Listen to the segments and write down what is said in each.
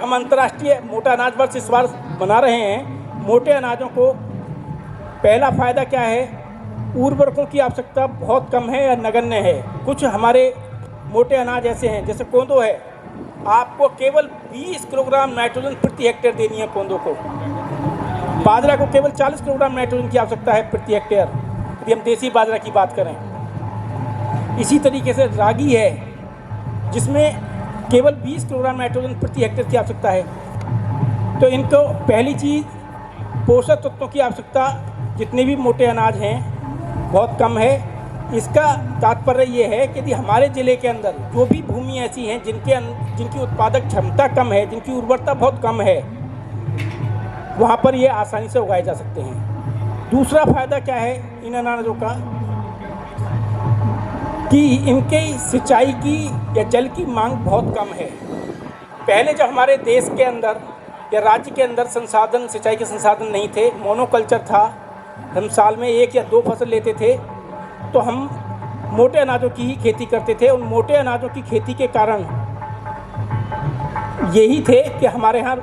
हम अंतर्राष्ट्रीय मोटा अनाज वर्ष इस बार बना रहे हैं। मोटे अनाजों को पहला फ़ायदा क्या है, उर्वरकों की आवश्यकता बहुत कम है या नगण्य है। कुछ हमारे मोटे अनाज ऐसे हैं, जैसे कोंदो है, आपको केवल 20 किलोग्राम नाइट्रोजन प्रति हेक्टेयर देनी है कोंदो को। बाजरा को केवल 40 किलोग्राम नाइट्रोजन की आवश्यकता है प्रति हेक्टेयर, यदि हम देसी बाजरा की बात करें। इसी तरीके से रागी है, जिसमें केवल 20 किलोग्राम नाइट्रोजन प्रति हेक्टेयर की आवश्यकता है। तो इनको पहली चीज़, पोषक तत्वों की आवश्यकता जितने भी मोटे अनाज हैं बहुत कम है। इसका तात्पर्य ये है कि यदि हमारे ज़िले के अंदर जो भी भूमि ऐसी हैं जिनकी उत्पादक क्षमता कम है, जिनकी उर्वरता बहुत कम है, वहाँ पर ये आसानी से उगाए जा सकते हैं। दूसरा फ़ायदा क्या है इन अनाजों का, कि इनके सिंचाई की या जल की मांग बहुत कम है। पहले जब हमारे देश के अंदर या राज्य के अंदर सिंचाई के संसाधन नहीं थे, मोनोकल्चर था, हम साल में 1 या 2 फसल लेते थे, तो हम मोटे अनाजों की ही खेती करते थे। उन मोटे अनाजों की खेती के कारण यही थे कि हमारे यहाँ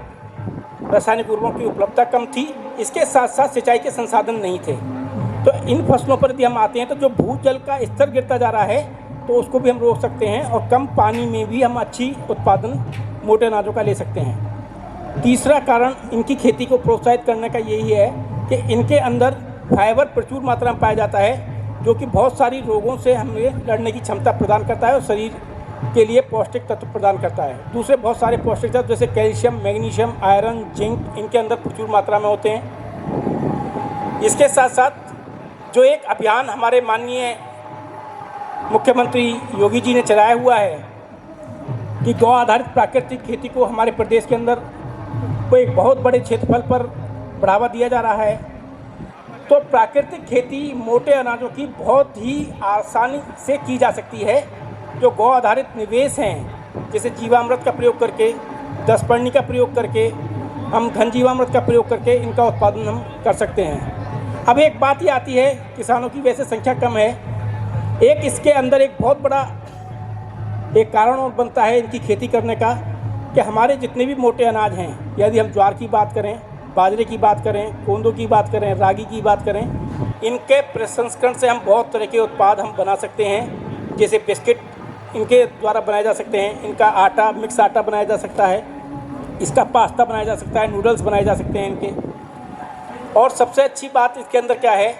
रासायनिक उर्वरकों की उपलब्धता कम थी, इसके साथ साथ सिंचाई के संसाधन नहीं थे। तो इन फसलों पर यदि हम आते हैं, तो जो भूजल का स्तर गिरता जा रहा है, तो उसको भी हम रोक सकते हैं और कम पानी में भी हम अच्छी उत्पादन मोटे अनाजों का ले सकते हैं। तीसरा कारण इनकी खेती को प्रोत्साहित करने का यही है कि इनके अंदर फाइबर प्रचुर मात्रा में पाया जाता है, जो कि बहुत सारी रोगों से हमें लड़ने की क्षमता प्रदान करता है और शरीर के लिए पौष्टिक तत्व प्रदान करता है। दूसरे बहुत सारे पौष्टिक तत्व जैसे कैल्शियम, मैग्नीशियम, आयरन, जिंक इनके अंदर प्रचुर मात्रा में होते हैं। इसके साथ साथ जो एक अभियान हमारे माननीय मुख्यमंत्री योगी जी ने चलाया हुआ है कि गौ आधारित प्राकृतिक खेती को हमारे प्रदेश के अंदर को एक बहुत बड़े क्षेत्रफल पर बढ़ावा दिया जा रहा है, तो प्राकृतिक खेती मोटे अनाजों की बहुत ही आसानी से की जा सकती है। जो गौ आधारित निवेश हैं, जैसे जीवामृत का प्रयोग करके, 10 का प्रयोग करके, हम घन जीवामृत का प्रयोग करके इनका उत्पादन हम कर सकते हैं। अब एक बात ये आती है, किसानों की वैसे संख्या कम है, एक इसके अंदर एक बहुत बड़ा एक कारण और बनता है इनकी खेती करने का, कि हमारे जितने भी मोटे अनाज हैं, यदि हम ज्वार की बात करें, बाजरे की बात करें, कोंदो की बात करें, रागी की बात करें, इनके प्रसंस्करण से हम बहुत तरह के उत्पाद हम बना सकते हैं। जैसे बिस्किट इनके द्वारा बनाए जा सकते हैं, इनका आटा, मिक्स आटा बनाया जा सकता है, इसका पास्ता बनाया जा सकता है, नूडल्स बनाए जा सकते हैं इनके। और सबसे अच्छी बात इसके अंदर क्या है,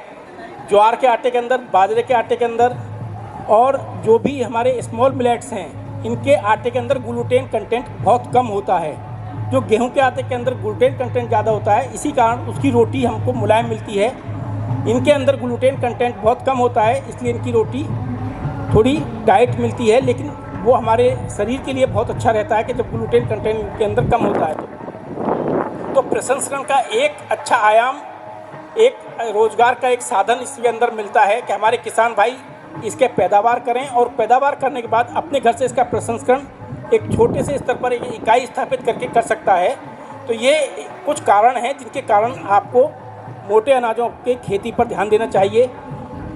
ज्वार के आटे के अंदर, बाजरे के आटे के अंदर और जो भी हमारे स्मॉल मिलेट्स हैं, इनके आटे के अंदर ग्लूटेन कंटेंट बहुत कम होता है। जो गेहूं के आटे के अंदर ग्लूटेन कंटेंट ज़्यादा होता है, इसी कारण उसकी रोटी हमको मुलायम मिलती है। इनके अंदर ग्लूटेन कंटेंट बहुत कम होता है, इसलिए इनकी रोटी थोड़ी टाइट मिलती है, लेकिन वो हमारे शरीर के लिए बहुत अच्छा रहता है कि जब ग्लूटेन कंटेंट इनके अंदर कम होता है। तो प्रसंस्करण का एक अच्छा आयाम, एक रोज़गार का एक साधन इसके अंदर मिलता है कि हमारे किसान भाई इसके पैदावार करें और पैदावार करने के बाद अपने घर से इसका प्रसंस्करण एक छोटे से स्तर पर एक इकाई स्थापित करके कर सकता है। तो ये कुछ कारण हैं जिनके कारण आपको मोटे अनाजों के खेती पर ध्यान देना चाहिए।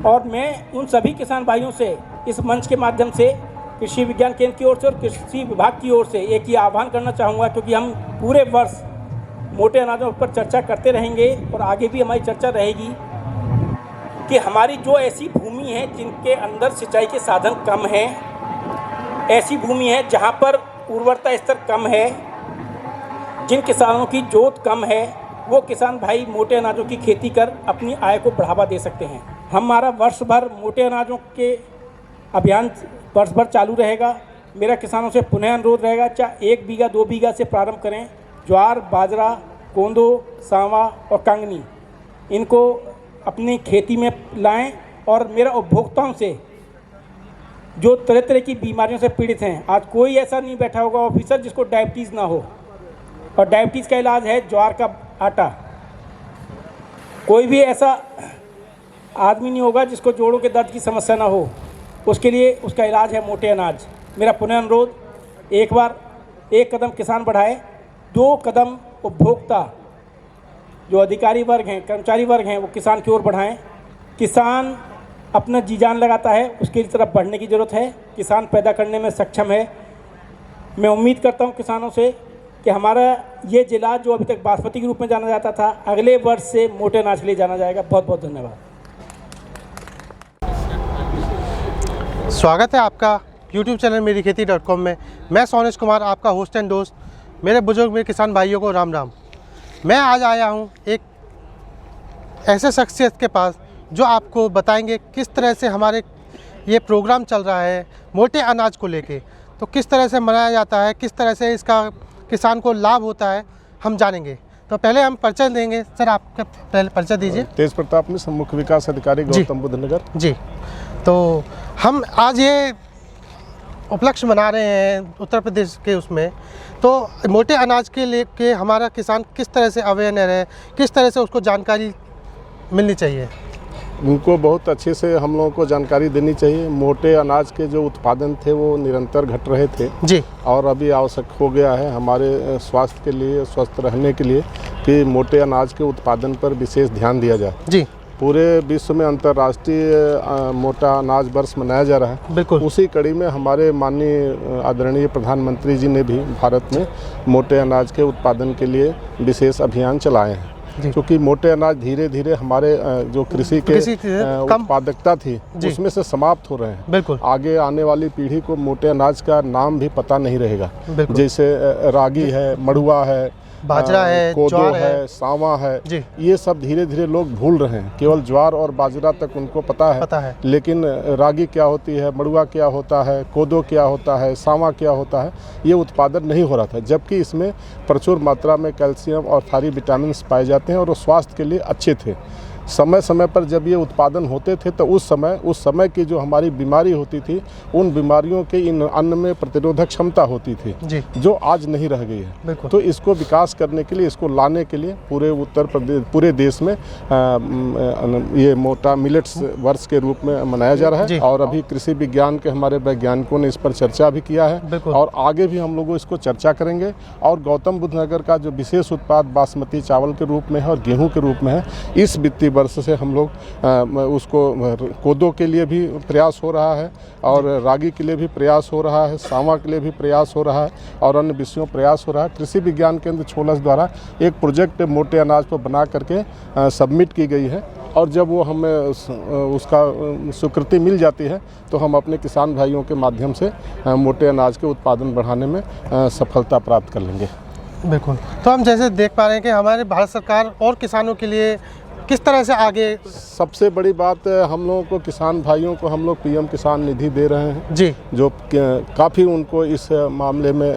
और मैं उन सभी किसान भाइयों से इस मंच के माध्यम से कृषि विज्ञान केंद्र की ओर से और कृषि विभाग की ओर से एक ही आह्वान करना चाहूँगा, क्योंकि हम पूरे वर्ष मोटे अनाजों पर चर्चा करते रहेंगे और आगे भी हमारी चर्चा रहेगी कि हमारी जो ऐसी भूमि है जिनके अंदर सिंचाई के साधन कम हैं, ऐसी भूमि है जहां पर उर्वरता स्तर कम है, जिन किसानों की जोत कम है, वो किसान भाई मोटे अनाजों की खेती कर अपनी आय को बढ़ावा दे सकते हैं। हमारा वर्ष भर मोटे अनाजों के अभियान वर्ष भर चालू रहेगा। मेरा किसानों से पुनः अनुरोध रहेगा, चाहे 1 बीघा 2 बीघा से प्रारंभ करें। ज्वार, बाजरा, कोंदो, सांवा और कांगनी, इनको अपनी खेती में लाएं। और मेरा उपभोक्ताओं से, जो तरह तरह की बीमारियों से पीड़ित हैं, आज कोई ऐसा नहीं बैठा होगा ऑफिसर जिसको डायबिटीज़ ना हो, और डायबिटीज़ का इलाज है ज्वार का आटा। कोई भी ऐसा आदमी नहीं होगा जिसको जोड़ों के दर्द की समस्या ना हो, उसके लिए उसका इलाज है मोटे अनाज। मेरा पुनः अनुरोध, एक बार एक कदम किसान बढ़ाए, 2 कदम उपभोक्ता जो अधिकारी वर्ग हैं, कर्मचारी वर्ग हैं, वो किसान की ओर बढ़ाएं। किसान अपना जी जान लगाता है, उसकी तरफ बढ़ने की ज़रूरत है। किसान पैदा करने में सक्षम है। मैं उम्मीद करता हूं किसानों से कि हमारा ये ज़िला जो अभी तक बासमती के रूप में जाना जाता था, अगले वर्ष से मोटे अनाज के लिए जाना जाएगा। बहुत बहुत धन्यवाद। स्वागत है आपका YouTube चैनल मेरी खेती.com में। मैं सोनेश कुमार, आपका होस्ट एंड दोस्त। मेरे बुजुर्ग, मेरे किसान भाइयों को राम राम। मैं आज आया हूँ एक ऐसे शख्सियत के पास जो आपको बताएंगे किस तरह से हमारे ये प्रोग्राम चल रहा है मोटे अनाज को लेके, तो किस तरह से मनाया जाता है, किस तरह से इसका किसान को लाभ होता है, हम जानेंगे। तो पहले हम परिचय देंगे। सर, आपका पहले परिचय दीजिए। तेज प्रताप में मुख्य विकास अधिकारी गौतम बुद्ध नगर जी। तो हम आज ये उपलक्ष्य मना रहे हैं उत्तर प्रदेश के उसमें, तो मोटे अनाज के लिए के हमारा किसान किस तरह से अवेयर है, किस तरह से उसको जानकारी मिलनी चाहिए। उनको बहुत अच्छे से हम लोगों को जानकारी देनी चाहिए। मोटे अनाज के जो उत्पादन थे वो निरंतर घट रहे थे जी, और अभी आवश्यक हो गया है हमारे स्वास्थ्य के लिए, स्वस्थ रहने के लिए, कि मोटे अनाज के उत्पादन पर विशेष ध्यान दिया जाए जी। पूरे विश्व में अंतर्राष्ट्रीय मोटा अनाज वर्ष मनाया जा रहा है। बिल्कुल उसी कड़ी में हमारे माननीय आदरणीय प्रधानमंत्री जी ने भी भारत में मोटे अनाज के उत्पादन के लिए विशेष अभियान चलाए हैं, क्योंकि मोटे अनाज धीरे धीरे हमारे जो कृषि के उत्पादकता थी उसमें से समाप्त हो रहे हैं। बिल्कुल आगे आने वाली पीढ़ी को मोटे अनाज का नाम भी पता नहीं रहेगा। जैसे रागी है, मड़ुआ है, बाजरा है, कोदो है, सावा है, ये सब धीरे धीरे लोग भूल रहे हैं। केवल ज्वार और बाजरा तक उनको पता है। लेकिन रागी क्या होती है, मड़ुआ क्या होता है, कोदो क्या होता है, सावा क्या होता है, ये उत्पादन नहीं हो रहा था। जबकि इसमें प्रचुर मात्रा में कैल्शियम और सारी विटामिन पाए जाते हैं और वो स्वास्थ्य के लिए अच्छे थे। समय समय पर जब ये उत्पादन होते थे तो उस समय की जो हमारी बीमारी होती थी, उन बीमारियों के इन अन्न में प्रतिरोधक क्षमता होती थी जो आज नहीं रह गई है। तो इसको विकास करने के लिए, इसको लाने के लिए पूरे उत्तर प्रदेश, पूरे देश में ये मोटा मिलेट्स वर्ष के रूप में मनाया जा रहा है। और अभी कृषि विज्ञान के हमारे वैज्ञानिकों ने इस पर चर्चा भी किया है और आगे भी हम लोग इसको चर्चा करेंगे। और गौतम बुद्ध नगर का जो विशेष उत्पाद बासमती चावल के रूप में है और गेहूँ के रूप में है, इस वित्तीय वर्ष से हम लोग उसको कोदो के लिए भी प्रयास हो रहा है और रागी के लिए भी प्रयास हो रहा है, सावा के लिए भी प्रयास हो रहा है और अन्य विषयों प्रयास हो रहा है। कृषि विज्ञान केंद्र छोलस द्वारा एक प्रोजेक्ट मोटे अनाज पर बना करके सबमिट की गई है और जब वो हमें उसका स्वीकृति मिल जाती है तो हम अपने किसान भाइयों के माध्यम से मोटे अनाज के उत्पादन बढ़ाने में सफलता प्राप्त कर लेंगे। बिल्कुल। तो हम जैसे देख पा रहे हैं कि हमारे भारत सरकार और किसानों के लिए किस तरह से आगे, सबसे बड़ी बात हम लोगों को, किसान भाइयों को हम लोग पीएम किसान निधि दे रहे हैं जी, जो काफ़ी उनको इस मामले में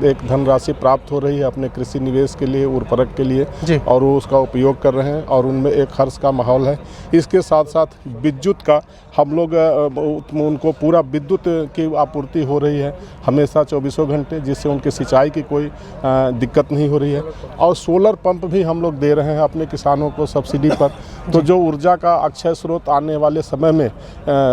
एक धनराशि प्राप्त हो रही है अपने कृषि निवेश के लिए, उर्वरक के लिए जी, और वो उसका उपयोग कर रहे हैं और उनमें एक हर्ष का माहौल है। इसके साथ साथ विद्युत का हम लोग उनको पूरा विद्युत की आपूर्ति हो रही है हमेशा 24 घंटे, जिससे उनके सिंचाई की कोई दिक्कत नहीं हो रही है। और सोलर पंप भी हम लोग दे रहे हैं अपने किसानों को सब्सिडी पर। तो जो ऊर्जा का अक्षय स्रोत आने वाले समय में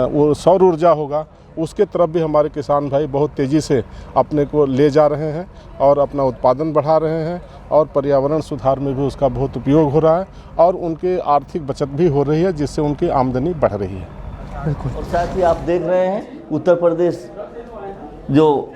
वो सौर ऊर्जा होगा, उसके तरफ भी हमारे किसान भाई बहुत तेज़ी से अपने को ले जा रहे हैं और अपना उत्पादन बढ़ा रहे हैं और पर्यावरण सुधार में भी उसका बहुत उपयोग हो रहा है और उनकी आर्थिक बचत भी हो रही है, जिससे उनकी आमदनी बढ़ रही है। बिल्कुल। और साथ ही आप देख रहे हैं उत्तर प्रदेश जो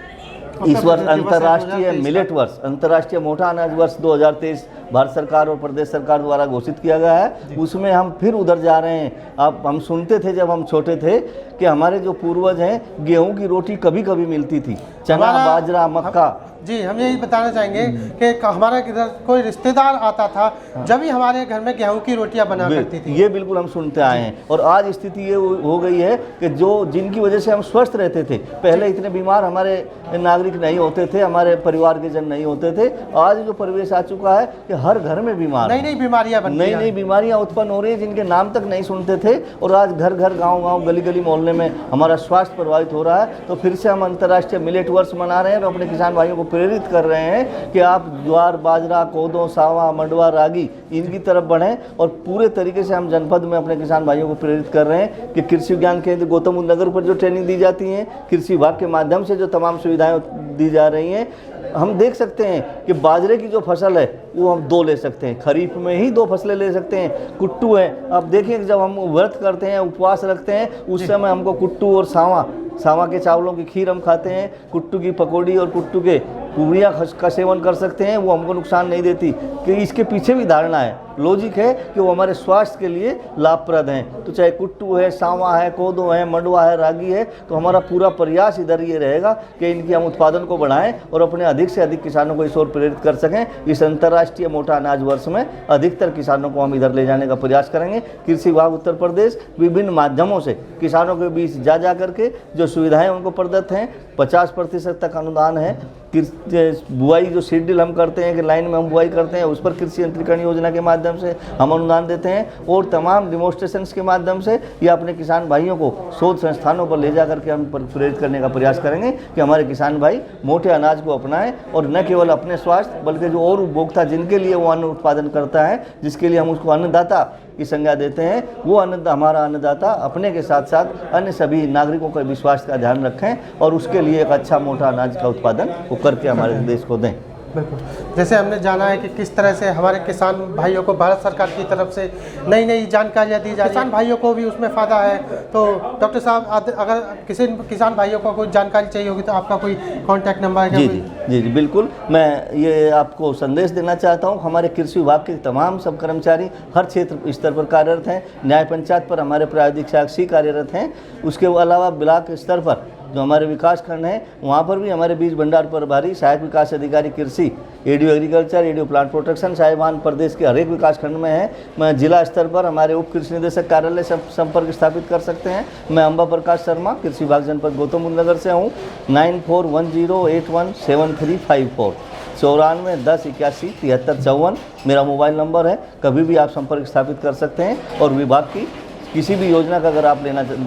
इस वर्ष अंतर्राष्ट्रीय मिलेट वर्ष, अंतर्राष्ट्रीय मोटा अनाज वर्ष 2023 भारत सरकार और प्रदेश सरकार द्वारा घोषित किया गया है, उसमें हम फिर उधर जा रहे हैं। अब हम सुनते थे जब हम छोटे थे कि हमारे जो पूर्वज हैं, गेहूं की रोटी कभी कभी मिलती थी, चना, बाजरा, मक्का। जी, हम यही बताना चाहेंगे कि हमारा इधर कोई रिश्तेदार आता था जब भी हमारे घर में गेहूं की रोटियां बना करती थी। ये बिल्कुल हम सुनते आए हैं। और आज स्थिति ये हो गई है कि जो जिनकी वजह से हम स्वस्थ रहते थे, पहले इतने बीमार हमारे नागरिक नहीं होते थे, हमारे परिवार के जन नहीं होते थे, आज जो परिवेश आ चुका है कि हर घर में बीमार, नई नई बीमारियां उत्पन्न हो रही है जिनके नाम तक नहीं सुनते थे। और आज घर घर, गाँव गली गली, मोहल्ले में हमारा स्वास्थ्य प्रभावित हो रहा है। तो फिर से हम अंतर्राष्ट्रीय मिलेट वर्ष मना रहे हैं और अपने किसान भाइयों को प्रेरित कर रहे हैं कि आप ज्वार, बाजरा, कोदो, सावा, मंडवा, रागी इनकी तरफ बढ़ें। और पूरे तरीके से हम जनपद में अपने किसान भाइयों को प्रेरित कर रहे हैं कि कृषि विज्ञान केंद्र गौतम बुद्ध नगर पर जो ट्रेनिंग दी जाती है, कृषि विभाग के माध्यम से जो तमाम सुविधाएं दी जा रही हैं, हम देख सकते हैं कि बाजरे की जो फसल है वो हम 2 ले सकते हैं, खरीफ में ही 2 फसलें ले सकते हैं। कुट्टू है, आप देखिए जब हम व्रत करते हैं, उपवास रखते हैं, उस समय हमको कुट्टू और सावा सावा के चावलों की खीर हम खाते हैं, कुट्टू की पकौड़ी और कुट्टू के पूड़ियाँ का सेवन कर सकते हैं, वो हमको नुकसान नहीं देती। कि इसके पीछे भी धारणा है, लॉजिक है कि वो हमारे स्वास्थ्य के लिए लाभप्रद हैं। तो चाहे कुट्टू है, सावा है, कोदो है, मंडवा है, रागी है, तो हमारा पूरा प्रयास इधर ये रहेगा कि इनकी हम उत्पादन को बढ़ाएं और अपने अधिक से अधिक किसानों को इस ओर प्रेरित कर सकें। इस अंतर्राष्ट्रीय मोटा अनाज वर्ष में अधिकतर किसानों को हम इधर ले जाने का प्रयास करेंगे। कृषि विभाग उत्तर प्रदेश विभिन्न माध्यमों से किसानों के बीच जा करके जो सुविधाएं उनको प्रदत्त हैं, 50% तक अनुदान है। बुआई जो सीड हम करते हैं कि लाइन में हम बुआई करते हैं, उस पर कृषि यंत्रीकरण योजना के माध्यम से हम अनुदान देते हैं और तमाम डिमोन्स्ट्रेशंस के माध्यम से या अपने किसान भाइयों को शोध संस्थानों पर ले जा करके हम प्रेरित करने का प्रयास करेंगे कि हमारे किसान भाई मोटे अनाज को अपनाएं और न केवल अपने स्वास्थ्य बल्कि जो और उपभोक्ता जिनके लिए वो अन्न उत्पादन करता है, जिसके लिए हम उसको अन्नदाता की संज्ञा देते हैं, वो हमारा अन्नदाता अपने के साथ साथ अन्य सभी नागरिकों के विश्वास का ध्यान रखें और उसके लिए एक अच्छा मोटा अनाज का उत्पादन वो करके हमारे देश को दें। बिल्कुल, जैसे हमने जाना है कि किस तरह से हमारे किसान भाइयों को भारत सरकार की तरफ से नई नई जानकारियाँ दी जा रही है, किसान भाइयों को भी उसमें फ़ायदा है। तो डॉक्टर साहब, अगर किसी किसान भाइयों को कोई जानकारी चाहिए होगी तो आपका कोई कॉन्टैक्ट नंबर है? जी बिल्कुल, मैं ये आपको संदेश देना चाहता हूँ। हमारे कृषि विभाग के तमाम सब कर्मचारी हर क्षेत्र स्तर पर कार्यरत हैं। न्याय पंचायत पर हमारे प्रायोजिक सहायक कार्यरत हैं। उसके अलावा ब्लॉक स्तर पर जो हमारे विकास खंड हैं, वहाँ पर भी हमारे बीज भंडार प्रभारी, सहायक विकास अधिकारी कृषि, ADO agriculture, ADO plant protection साहिबान प्रदेश के हर एक विकास खंड में है। मैं जिला स्तर पर हमारे उप कृषि निदेशक कार्यालय से संपर्क स्थापित कर सकते हैं। मैं अंबा प्रकाश शर्मा, कृषि विभाग जनपद गौतम बुद्ध नगर से हूँ। 9410817354 9410817354 मेरा मोबाइल नंबर है। कभी भी आप संपर्क स्थापित कर सकते हैं और विभाग की किसी भी योजना का अगर आप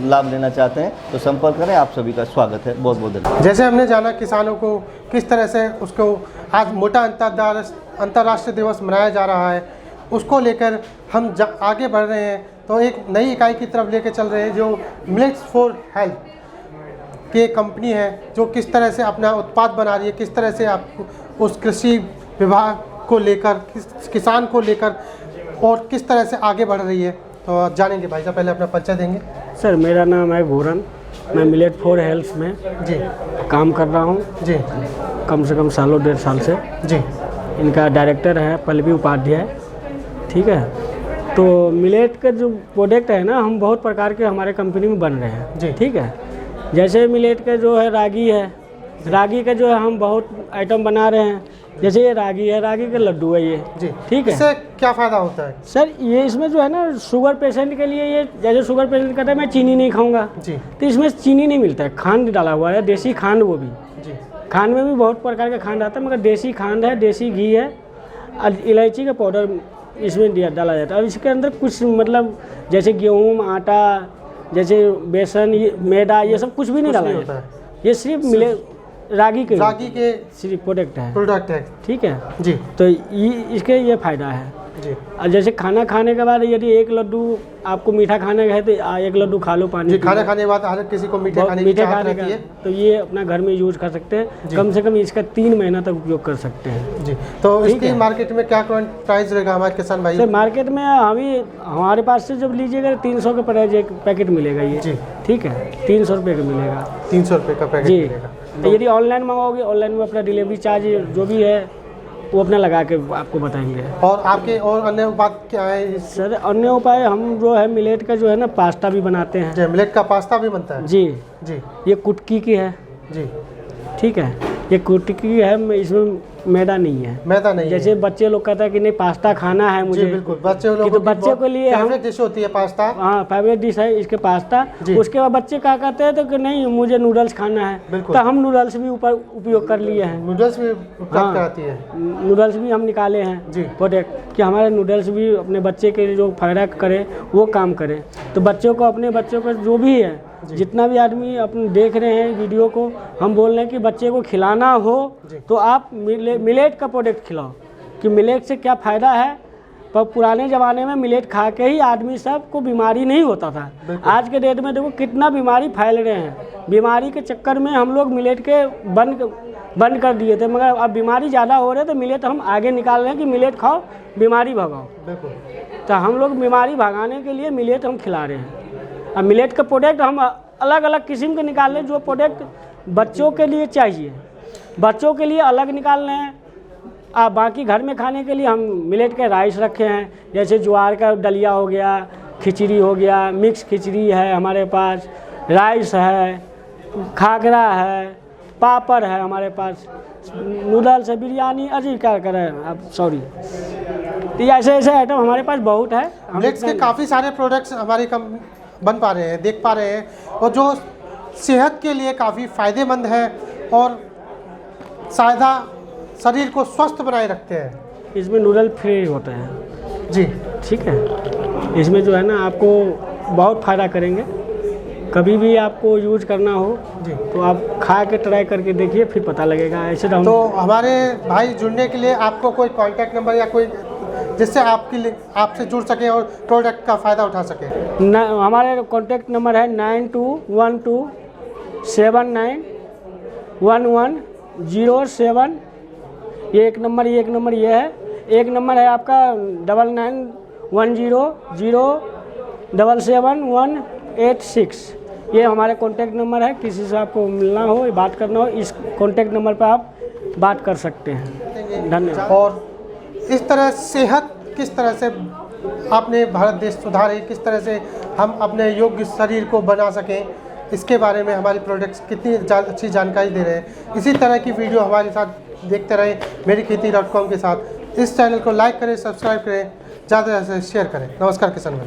लाभ लेना चाहते हैं तो संपर्क करें। आप सभी का स्वागत है। बहुत बहुत धन्यवाद। जैसे हमने जाना किसानों को किस तरह से उसको आज मोटा अंतर्राष्ट्रीय दिवस मनाया जा रहा है, उसको लेकर हम आगे बढ़ रहे हैं। तो एक नई इकाई की तरफ लेकर चल रहे हैं जो मिलेट्स फॉर हेल्थ की कंपनी है, जो किस तरह से अपना उत्पाद बना रही है, किस तरह से आप उस कृषि विभाग को लेकर, किसान को लेकर और किस तरह से आगे बढ़ रही है, तो जानेंगे। भाई साहब पहले अपना परिचय देंगे। सर, मेरा नाम है घोरन, मैं मिलेट फॉर हेल्थ में जी काम कर रहा हूँ जी, कम से कम सालों 1.5 साल से जी। इनका डायरेक्टर है पल्लवी उपाध्याय। ठीक है, तो मिलेट का जो प्रोडक्ट है ना, हम बहुत प्रकार के हमारे कंपनी में बन रहे हैं जी। ठीक है, जैसे मिलेट का जो है रागी है, रागी का जो है हम बहुत आइटम बना रहे हैं। जैसे ये रागी है, रागी के लड्डू है ये जी। ठीक है। इससे क्या फ़ायदा होता है? सर, ये इसमें जो है ना, शुगर पेशेंट के लिए, ये जैसे शुगर पेशेंट कहता है मैं चीनी नहीं खाऊंगा जी, तो इसमें चीनी नहीं मिलता है, खांड डाला हुआ है, देसी खांड। वो भी जी, खांड में भी बहुत प्रकार का खांड आता है, मगर देसी खांड है, देसी घी है, इलायची का पाउडर इसमें डाला जाता है। और इसके अंदर कुछ मतलब जैसे गेहूँ, आटा, जैसे बेसन, मैदा, ये सब कुछ भी नहीं डाला जाता है। ये सिर्फ मिले रागी के सिर्फ प्रोडक्ट है ठीक है जी। तो ये इसके ये फ़ायदा है जी। और जैसे खाना खाने के बाद यदि एक लड्डू आपको मीठा खाने का है तो एक लड्डू खा लो पानी जी। खाना खाने के बाद हर किसी को मीठे खाने का है, तो ये अपना घर में यूज कर सकते हैं। कम से कम इसका 3 महीना तक उपयोग कर सकते हैं जी। तो इसकी मार्केट में क्या प्राइस रहेगा हमारे किसान भाई? सर, मार्केट में हमारे पास से जब लीजिएगा 300 का प्राइस एक पैकेट मिलेगा ये जी। ठीक है, 300 रुपये का मिलेगा, 300 रुपये का पैकेट जी। यदि ऑनलाइन मंगाओगे, ऑनलाइन में अपना डिलीवरी चार्ज जो भी है वो अपना लगा के आपको बताएंगे। और आपके और अन्य उपाय क्या है? सर, अन्य उपाय हम जो है मिलेट का जो है ना, पास्ता भी बनाते हैं। मिलेट का पास्ता भी बनता है जी जी। ये कुटकी की है जी। ठीक है, ये कुटकी है, इसमें मैदा नहीं है, मैदा नहीं। जैसे बच्चे लोग कहते हैं कि नहीं पास्ता खाना है मुझे, बिल्कुल बच्चे लोग तो बच्चे के लिए फेवरेट डिश होती है पास्ता। हाँ, फेवरेट डिश है इसके पास्ता। उसके बाद बच्चे क्या कहते हैं तो कि नहीं मुझे नूडल्स खाना है, तो हम नूडल्स भी ऊपर उपयोग कर लिए हैं। नूडल्स भी कराती है, नूडल्स भी हम निकाले हैं जी प्रोडक्ट, कि हमारे नूडल्स भी अपने बच्चे के जो फायदा करे वो काम करे। तो बच्चों को, अपने बच्चों को जो भी है, जितना भी आदमी अपने देख रहे हैं वीडियो को, हम बोल रहे हैं कि बच्चे को खिलाना हो तो आप मिलेट का प्रोडक्ट खिलाओ, कि मिलेट से क्या फ़ायदा है। पर पुराने ज़माने में मिलेट खा के ही आदमी सब को बीमारी नहीं होता था। आज के डेट में देखो कितना बीमारी फैल रहे हैं। बीमारी के चक्कर में हम लोग मिलेट के बंद कर दिए थे, मगर अब बीमारी ज़्यादा हो रहे तो मिलेट हम आगे निकाल रहे हैं कि मिलेट खाओ, बीमारी भगाओ। तो हम लोग बीमारी भगाने के लिए मिलेट हम खिला रहे हैं। अब मिलेट का प्रोडक्ट हम अलग अलग किस्म के निकाल लें जो प्रोडक्ट बच्चों के लिए चाहिए, बच्चों के लिए अलग निकाल रहे हैं। आप बाकी घर में खाने के लिए हम मिलेट के राइस रखे हैं, जैसे ज्वार का दलिया हो गया, खिचड़ी हो गया, मिक्स खिचड़ी है हमारे पास, राइस है, खागरा है, पापड़ है हमारे पास, नूडल्स है, बिरयानी, अजी क्या करें आप, सॉरी। तो ऐसे ऐसे आइटम हमारे पास बहुत है। मिलेट्स के काफ़ी सारे प्रोडक्ट्स हमारे कम बन पा रहे हैं, देख पा रहे हैं, और जो सेहत के लिए काफ़ी फ़ायदेमंद है और सादा शरीर को स्वस्थ बनाए रखते हैं। इसमें नूडल फ्री होते हैं जी, ठीक है। इसमें जो है ना आपको बहुत फ़ायदा करेंगे। कभी भी आपको यूज करना हो जी, तो आप खा के ट्राई करके देखिए, फिर पता लगेगा। ऐसे तो हमारे भाई जुड़ने के लिए आपको कोई कांटेक्ट नंबर या कोई जिससे आपसे जुड़ सके और प्रोडक्ट का फ़ायदा उठा सके? हमारे कॉन्टेक्ट नंबर है 9212791107। ये एक नंबर ये है। एक नंबर है आपका 9910077186। ये हमारे कॉन्टेक्ट नंबर है। किसी से आपको मिलना हो, बात करना हो, इस कॉन्टेक्ट नंबर पर आप बात कर सकते हैं। धन्यवाद। और इस तरह सेहत किस तरह से आपने भारत देश सुधारे, किस तरह से हम अपने योग्य शरीर को बना सकें, इसके बारे में हमारे प्रोडक्ट्स कितनी अच्छी जानकारी दे रहे हैं। इसी तरह की वीडियो हमारे साथ देखते रहें मेरीखेती.com के साथ। इस चैनल को लाइक करें, सब्सक्राइब करें, ज़्यादा से शेयर करें। नमस्कार किसान भाई।